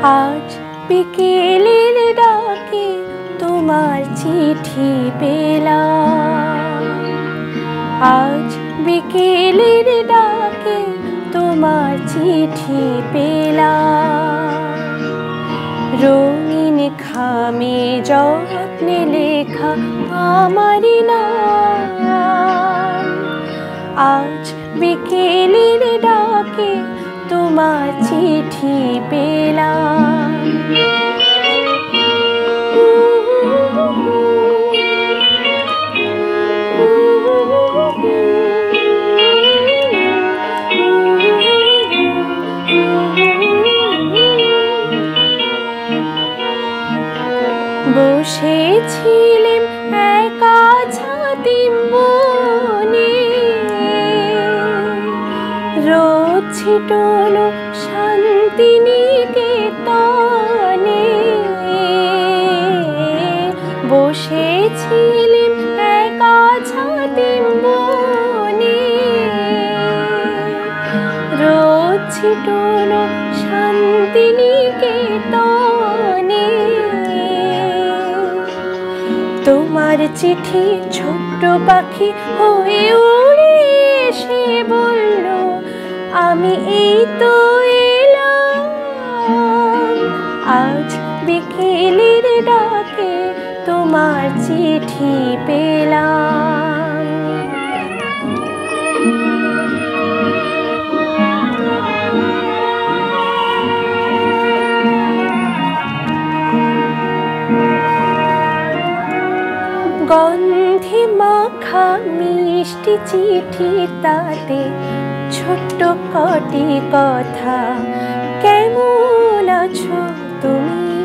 আজ বিকেলের ডাকে তোমার চিঠি পেলাম, আজ বিকেলের ডাকে তোমার চিঠি পেলাম। রঙিন খামে যত্নে লেখা আমারই নাম, আজ বিকেলের ডাকে তোমার চিঠি পেলাম। বসেছিলেম একা ছাতিম বনে, রোদ ছিটোনো শান্তিনিকেতনে। বসেছিলেম একা ছাতিম বনে, রোদ ছিটোনো শান্তিনিকেতনে। তোমার চিঠি ছোট্ট পাখি হয়ে উড়ে এসে বলল, আমি এই তো এলাম। আজ বিকেলের ডাকে তোমার চিঠি পেলাম। গন্ধে মাখা মিষ্টি চিঠি, তাতে ছোট্ট কটি কথা। কেমন আছো তুমি,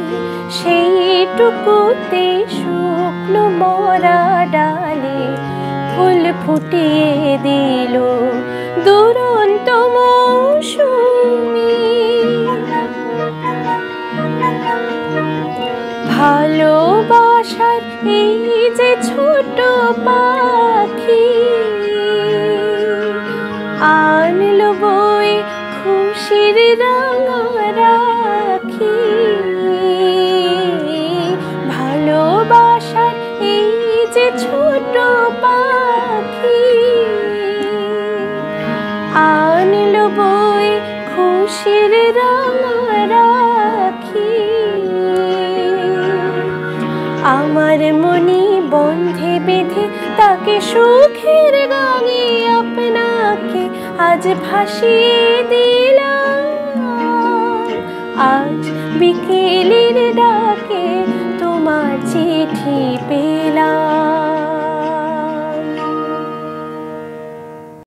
সেইটুকুতে শুকনো মরা ডালে ফুল ফুটিয়ে দিল দুরন্ত মৌসুমী। ভালোবাসার এই যে ছোট পাখি, আনলো বই খুশির রাঙা রাখি। ভালোবাসার এই যে ছোট পাখি, আনলো বই খুশির রাঙা রাখি। আমার মনি বন্ধে বেঁধে তাকে সুখের গানে আপনাকে আজ ভাসিয়ে দিলাম। আজ বিকেলের